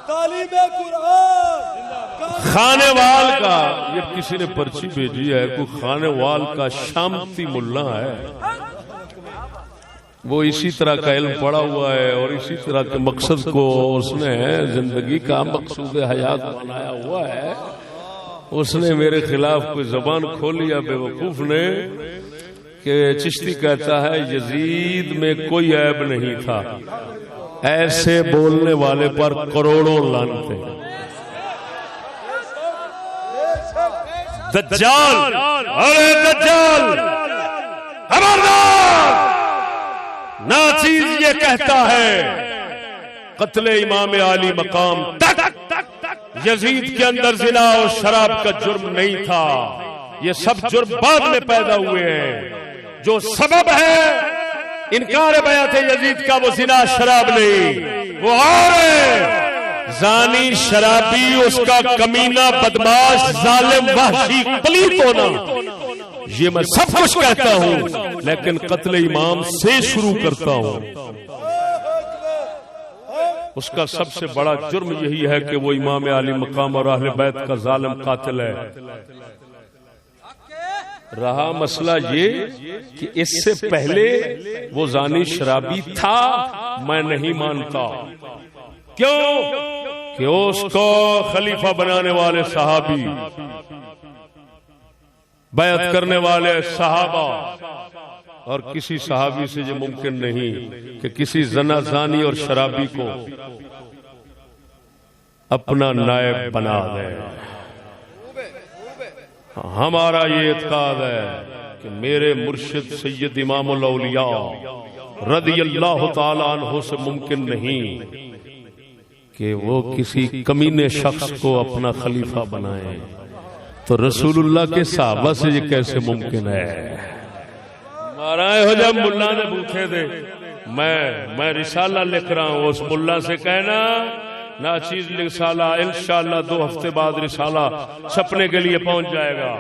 تعلیم قرآن خانے وال کا، یہ کسی نے پرچی بھیجی ہے، کوئی خانے وال کا شامتی ملا ہے، وہ اسی طرح کا علم پڑا ہوا ہے اور اسی طرح کے مقصد کو اس نے زندگی کا مقصود حیات بنایا ہوا ہے. اس نے میرے خلاف کوئی زبان کھولی ہے بے وقوف نے کہ چشتی کہتا ہے یزید میں کوئی عیب نہیں تھا. ایسے بولنے والے پر کروڑوں لعنتیں. دجال، ارے دجال خبردار، ناچیز یہ کہتا ہے قتل امام عالی مقام تک یزید کے اندر زنا اور شراب کا جرم نہیں تھا. یہ سب جرم بعد میں پیدا ہوئے ہیں. جو سبب ہے انکار بیعت یزید کا وہ زنا شراب نہیں، وہ اور ہے زانی شرابی، اس کا کمینہ بدماش ظالم وحشی پلیت ہونا. یہ میں سب کچھ کہتا ہوں لیکن قتل امام سے شروع کرتا ہوں. اس کا سب سے بڑا جرم یہی ہے کہ وہ امام علی مقام اور اہل بیت کا ظالم قاتل ہے. رہا مسئلہ یہ کہ اس سے پہلے وہ زانی شرابی تھا، میں نہیں مانتا. کیوں کہ اس کو خلیفہ بنانے والے صحابی، بیعت کرنے والے صحابہ، اور کسی صحابی سے یہ ممکن نہیں کہ کسی زنا زانی اور شرابی کو اپنا نائب بنا دے. ہمارا یہ اعتقاد ہے کہ میرے مرشد سید امام الاولیاء رضی اللہ تعالی عنہ سے ممکن نہیں کہ وہ کسی کمینے شخص کو اپنا خلیفہ بنائے. تو رسول اللہ کے صحابہ سے یہ کیسے ممکن ہے؟ مارائے ہو جب ملا نے بوٹھے دے، میں رسالہ لکھ رہا ہوں، اس ملا سے کہنا ناچیز رسالہ انشاءاللہ 2 ہفتے بعد رسالہ چھپنے کے لیے پہنچ جائے گا.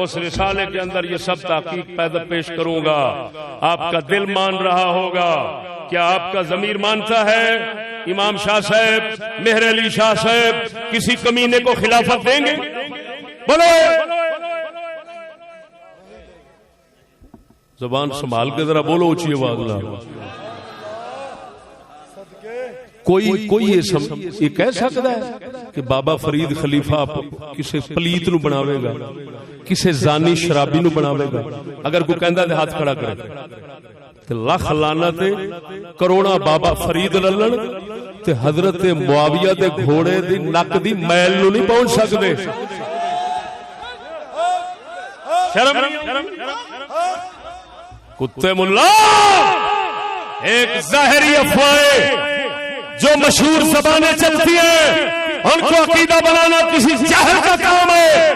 اس رسالے کے اندر یہ سب تحقیق پیش کروں گا. آپ کا دل مان رہا ہوگا. کیا آپ کا ضمیر مانتا ہے امام شاہ صاحب، مہر علی شاہ صاحب کسی کمینے کو خلافت دیں گے؟ بولو. زبان سنبھال کے ذرا بولو، اونچی آواز لا. کوئی یہ کہہ سکتا ہے کہ بابا فرید خلیفہ کسی پلیت نو بناوے گا، کسی زانی شرابی نو بناوے گا؟ اگر کوئی کہندا تے ہاتھ کھڑا کرے. تے لکھ لعنت کروڑا بابا فرید للن تے حضرت معاویہ دے گھوڑے دی نک دی میل نو نہیں پہنچ سکدے. شرم کتے ملا. ایک ظاہری افواہ جو مشہور زبانیں چلتی ہیں ان کو عقیدہ بنانا کسی جاہل کا کام ہے،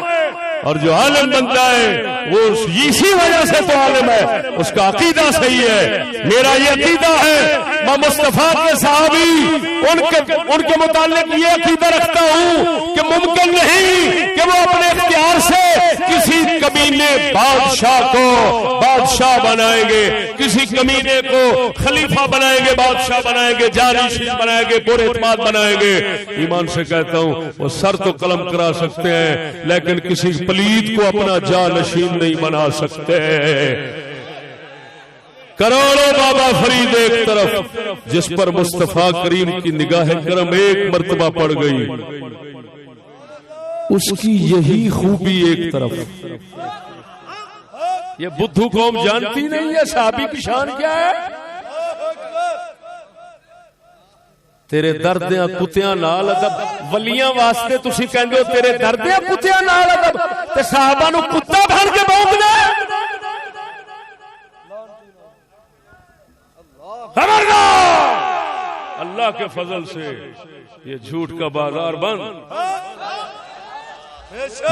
اور جو عالم بنتا ہے وہ اسی وجہ سے تو عالم ہے، اس کا عقیدہ صحیح ہے. میرا یہ عقیدہ ہے، میں مصطفیٰ کے صحابی ان کے متعلق یہ عقیدہ رکھتا ہوں کہ ممکن نہیں کہ وہ اپنے اختیار سے کسی کمینے بادشاہ کو بادشاہ بنائیں گے، کسی کمینے کو خلیفہ بنائیں گے، بادشاہ بنائیں گے، جانشین بنائیں گے، پر اعتماد بنائیں گے. ایمان سے کہتا ہوں وہ سر تو قلم کرا سکتے ہیں لیکن کسی پلید کو اپنا جانشین نہیں بنا سکتے. کروڑوں بابا فرید ایک طرف جس پر مصطفیٰ کریم کی نگاہ کرم ایک مرتبہ پڑ گئی، اس کی یہی خوبی ایک طرف. یہ بدھو قوم جانتی نہیں ہے صحابی کی شان کیا ہے. تیرے دردیاں کتیاں نال ادب، ولیاں واسطے تسی کہندے ہو تیرے دردیاں کتیاں نال ادب، تے صحابہ نو کتا بن کے بھونکنا. خبردار، اللہ کے فضل سے یہ جھوٹ کا بازار بند.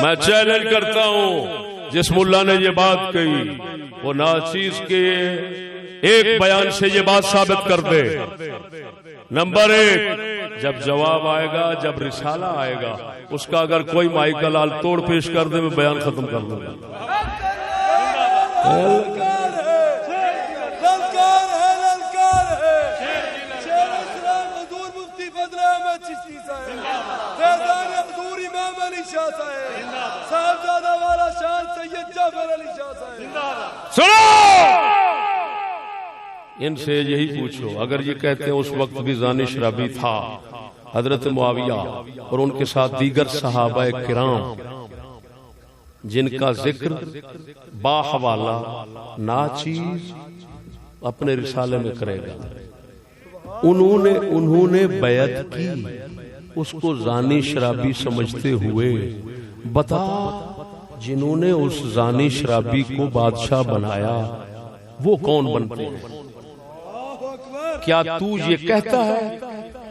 میں چیلنج کرتا ہوں جس ملا نے یہ بات کہی وہ ناچیز کے ایک بیان سے یہ بات ثابت کر دے. نمبر 1، جب جواب آئے گا، جب رسالہ آئے گا، اس کا اگر کوئی مائی کا لال توڑ پیش کر دے میں بیان ختم کر دوں گا. چشتی صاحب، فیضان حضور امام علی شاہ صاحب، صاحبزادہ والا شان سید جعفر علی شاہ صاحب. سنو ان سے یہی پوچھو، اگر یہ کہتے ہیں اس وقت بھی زانی شرابی تھا حضرت معاویہ اور ان کے ساتھ دیگر صحابہ کرام جن کا ذکر با حوالہ ناچیز اپنے رسالے میں کرے گا، انہوں نے بیعت کی اس کو زانی شرابی سمجھتے ہوئے، بتا جنہوں نے اس زانی شرابی کو بادشاہ بنایا وہ کون بنتے ہیں؟ کیا تو یہ کہتا ہے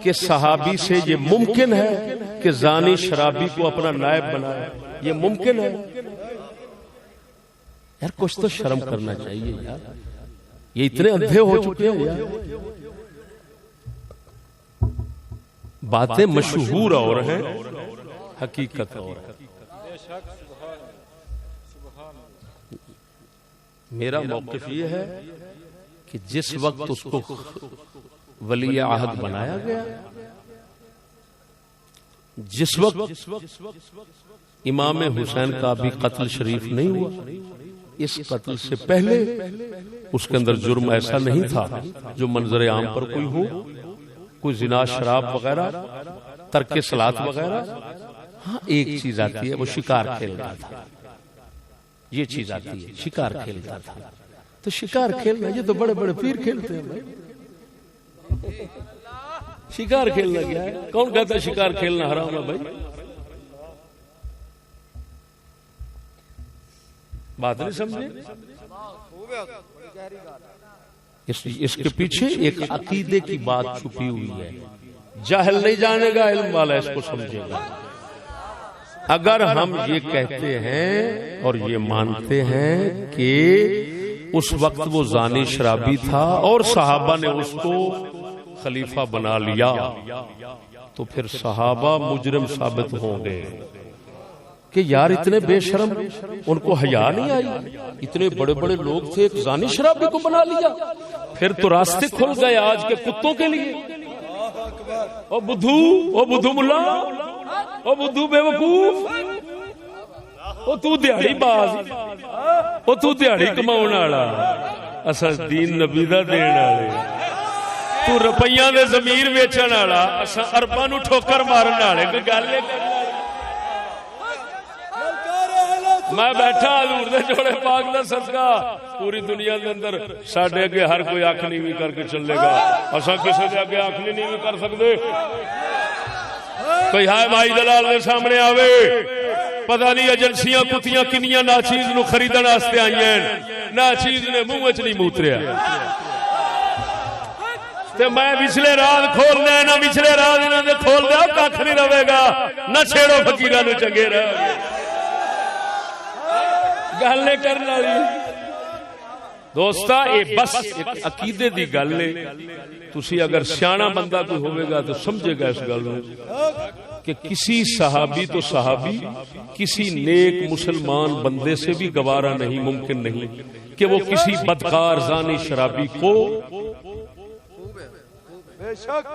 کہ صحابی سے یہ ممکن ہے کہ زانی شرابی کو اپنا نائب بنائے؟ یہ ممکن ہے؟ یار کچھ تو شرم کرنا چاہیے یار، یہ اتنے اندھے ہو چکے ہیں یار. باتیں مشہور اور ہیں، حقیقت اور ہے. میرا موقف یہ ہے کہ جس وقت اس کو ولی عہد بنایا گیا، جس وقت امام حسین کا بھی قتل شریف نہیں ہوا، اس قتل سے پہلے اس کے اندر جرم ایسا نہیں تھا جو منظر عام پر کوئی ہو، کوئی زنا شراب وغیرہ، ترک صلاۃ وغیرہ. ہاں ایک چیز آتی ہے، وہ شکار کھیلتا تھا. یہ چیز آتی ہے، شکار کھیلتا تھا. تو شکار کھیلنا یہ تو بڑے بڑے پیر کھیلتے ہیں بھائی. شکار کھیلنا کیا ہے؟ کون کہتا ہے شکار کھیلنا حرام ہے بھائی؟ بات نہیں سمجھے؟ اس کے پیچھے ایک عقیدے کی بات چھپی ہوئی ہے. جاہل نہیں جانے گا، علم والا اس کو سمجھے گا. اگر ہم یہ کہتے ہیں اور یہ مانتے ہیں کہ اس وقت وہ زانی شرابی تھا اور صحابہ نے اس کو خلیفہ بنا لیا، تو پھر صحابہ مجرم ثابت ہوں گے کہ یار اتنے بے شرم، ان کو حیا نہیں آئی، اتنے بڑے بڑے لوگ تھے، ایک زانی شرابی کو بنا لیا. پھر تو راستے کھل گئے آج کے کتوں کے لیے. او بدھو ملا، او بدھو بے وقوف، او تو دیہڑی باز، او تو دیہڑی کماؤن والا، اساں دین نبی دا دین والے، تو روپیاں دے ضمیر ویچن والا، اساں ارباں نو ٹھوکر مارن والے. کوئی گل نہیں. میں بیٹھا حضور دے جوڑے پاک دا صدقہ، پوری دنیا دے اندر ساڈے اگے ہر کوئی اکھ نیویں کر کے چلے گا، اساں کسے دے اگے اکھ نہیں نیویں کر سکدے. کوئی ہائے بھائی دلال دے سامنے آوے، پتہ نہیں ایجنسیاں کتیاں کنیاں ناچیز نو خریدن واسطے آئیاں، ناچیز نے منہ وچ نہیں موتریا تے میں پچھلے رات کھول دیا، نہ پچھلے رات انہاں نے کھول دیا، ککھ نہیں رہے گا. نہ چھیڑو فقیراں نو چنگے رہو گے. گل نہیں کرنے والی دوستا، یہ بس ایک عقیدے دی گل ہے. تسی اگر سیاںا بندہ کوئی ہوئے گا تو سمجھے گا اس گل کہ کسی صحابی تو صحابی، کسی نیک مسلمان بندے سے بھی گوارا نہیں، ممکن نہیں کہ وہ کسی بدکار زانی شرابی کو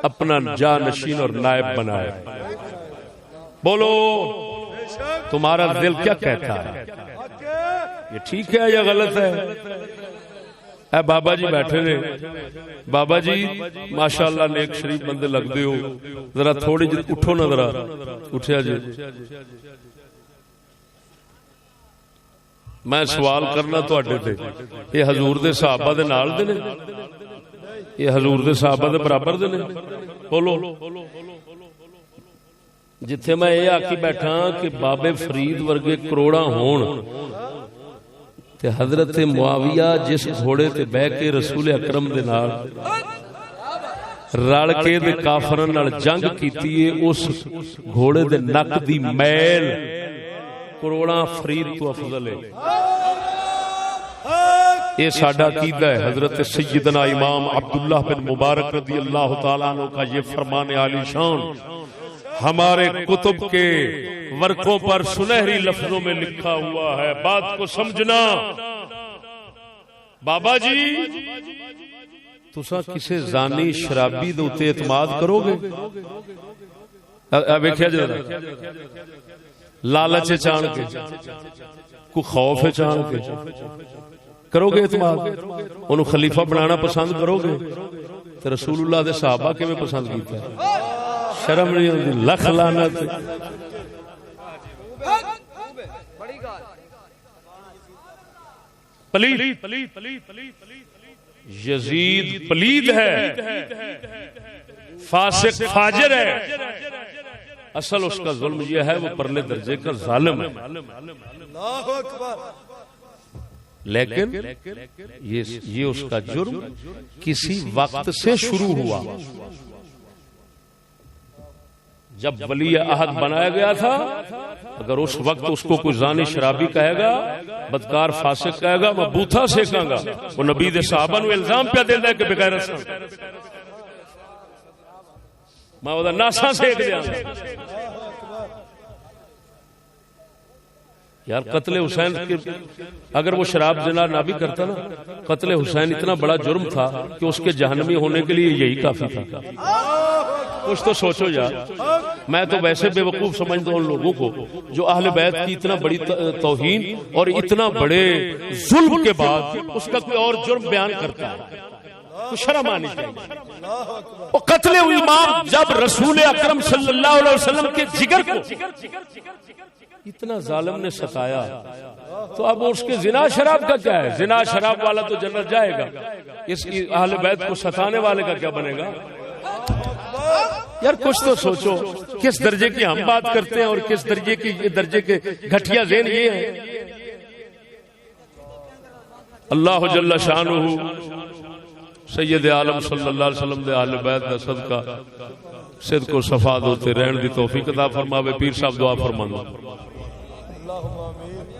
اپنا جانشین اور نائب بنائے. بولو تمہارا دل کیا کہتا ہے؟ یہ ٹھیک ہے یا غلط ہے؟ اے بابا جی بیٹھے نے، بابا جی ماشاءاللہ نیک شریف بندے لگتے ہو، ذرا تھوڑی جی اٹھو نا، ذرا اٹھیا جی. میں سوال کرنا تواڈے تے، یہ حضور دے صحابہ دے نال دے نے؟ یہ حضور دے صحابہ دے برابر دے نے؟ بولو. جتھے میں یہ آکی بیٹھا کہ بابے فرید ورگے کروڑا ہون تے حضرت معاویہ جس گھوڑے تے بہ کے رسول اکرم دے نال رل کے دے کافراں نال جنگ کیتی ہے، اس گھوڑے دے نک دی میل کروڑا فرید تو افضل ہے. یہ ساڈا عقیدہ ہے. حضرت سیدنا امام عبداللہ بن مبارک رضی اللہ تعالیٰ عنہ کا یہ فرمان عالی شان ہمارے کتب کے ورقوں پر سنہری لفظوں میں لکھا ہوا ہے. بات کو سمجھنا. بابا جی تساں کسے زانی شرابی دے اتے اعتماد کرو گے؟ ویکھیا جا لالچ چان کے کو خوف چان کے کرو گے اعتماد انہوں خلیفہ بنانا پسند کرو گے تو رسول اللہ دے صحابہ کے میں پسند کیتا ہے شرم نہیں ہوتی لکھ لعنت پلید یزید پلید ہے فاسق فاجر ہے اصل اس کا ظلم یہ ہے وہ پرلے درجے کا ظالم ہے اللہ اکبر لیکن یہ اس کا جرم کسی وقت سے شروع ہوا جب ولی عہد بنایا گیا تھا اگر اس وقت اس کو کوئی زانی شرابی کہے گا بدکار فاسق کہے گا میں بوتھا سیکاں گا وہ نبی دے صحابہ نو الزام پہ دیندا ہے کہ بغیر میں وہ ناسا سیک دیا یار قتل حسین اگر وہ شراب زنا نہ بھی کرتا نا قتل حسین اتنا بڑا جرم تھا کہ اس کے جہنمی ہونے کے لیے یہی کافی تھا کچھ تو سوچو یار میں تو ویسے بے وقوف سمجھتا ہوں ان لوگوں کو جو اہل بیت کی اتنا بڑی توہین اور اتنا بڑے ظلم کے بعد اس کا کوئی اور جرم بیان کرتا ہے تو شرم آنی چاہیے وہ قتل امام جب رسول اکرم صلی اللہ علیہ وسلم کے جگر کو اتنا ظالم نے ستایا تو اب اس کے زنا شراب کا کیا ہے زنا شراب والا تو جنت جائے گا اس اہل بیت کو ستانے والے کا کیا بنے گا یار کچھ تو سوچو کس درجے کی ہم بات کرتے ہیں اور کس درجے کے گھٹیا ذہن یہ ہے اللہ جل شانہ سید عالم صلی اللہ علیہ وسلم دے اہل بیت دا صدقہ صدق و صفا ہوتے رہن دی توفیق عطا فرماوے پیر صاحب دعا فرمانا اللہم آمین